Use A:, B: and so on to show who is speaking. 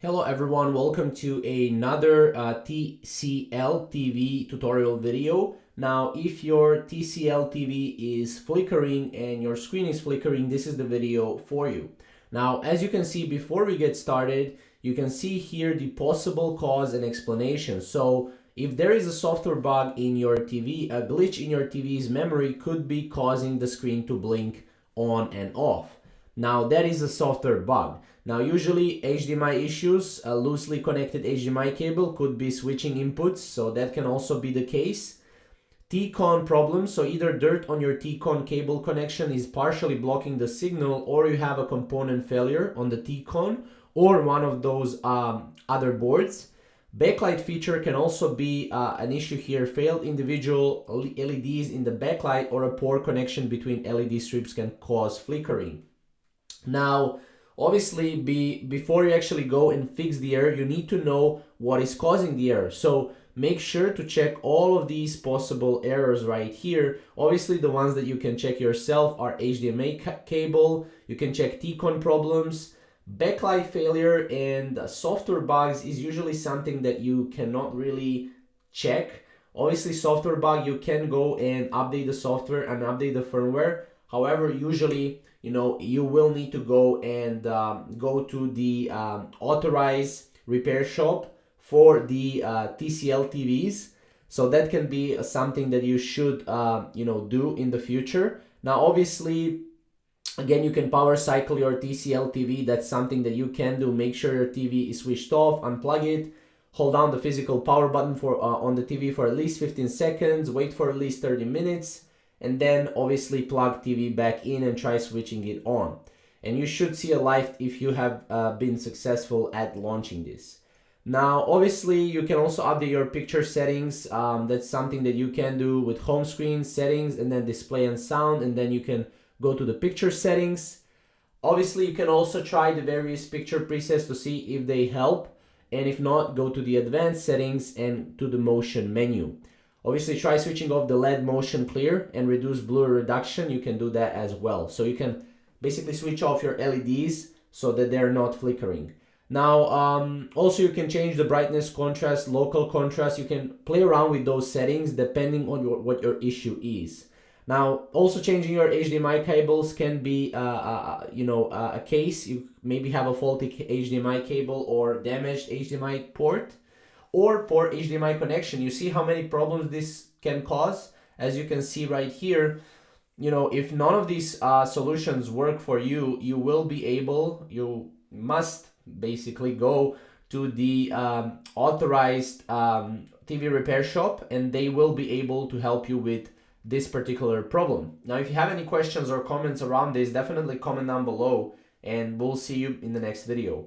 A: Hello everyone, welcome to another TCL TV tutorial video. Now, if your TCL TV is flickering and your screen is flickering, this is the video for you. Now, as you can see, before we get started, you can see here the possible cause and explanation. So, if there is a software bug in your TV, a glitch in your TV's memory could be causing the screen to blink on and off. Now, that is a software bug. Now, usually HDMI issues, a loosely connected HDMI cable could be switching inputs, so that can also be the case. T-con problems, so either dirt on your T-con cable connection is partially blocking the signal, or you have a component failure on the T-con or one of those other boards. Backlight feature can also be an issue here. Failed individual LEDs in the backlight or a poor connection between LED strips can cause flickering. Now, obviously, before you actually go and fix the error, you need to know what is causing the error. So make sure to check all of these possible errors right here. Obviously, the ones that you can check yourself are HDMI cable, you can check T-con problems, backlight failure, and software bugs is usually something that you cannot really check. Obviously, software bug, you can go and update the software and update the firmware. However, usually, you will need to go and go to the authorized repair shop for the TCL TVs. So that can be something that you should, do in the future. Now, obviously, again, you can power cycle your TCL TV. That's something that you can do. Make sure your TV is switched off, unplug it, hold down the physical power button for on the TV for at least 15 seconds, wait for at least 30 minutes, and then obviously plug TV back in and try switching it on. And you should see a light if you have been successful at launching this. Now, obviously, you can also update your picture settings. That's something that you can do with home screen settings and then display and sound, and then you can go to the picture settings. Obviously, you can also try the various picture presets to see if they help. And if not, go to the advanced settings and to the motion menu. Obviously, try switching off the LED motion clear and reduce blur reduction. You can do that as well. So you can basically switch off your LEDs so that they're not flickering. Now, also you can change the brightness, contrast, local contrast. You can play around with those settings depending on what your issue is. Now, also changing your HDMI cables can be, a case. You maybe have a faulty HDMI cable or damaged HDMI port, or poor HDMI connection. You see how many problems this can cause? As you can see right here, if none of these solutions work for you, you must basically go to the authorized TV repair shop, and they will be able to help you with this particular problem. Now, if you have any questions or comments around this, definitely comment down below, and we'll see you in the next video.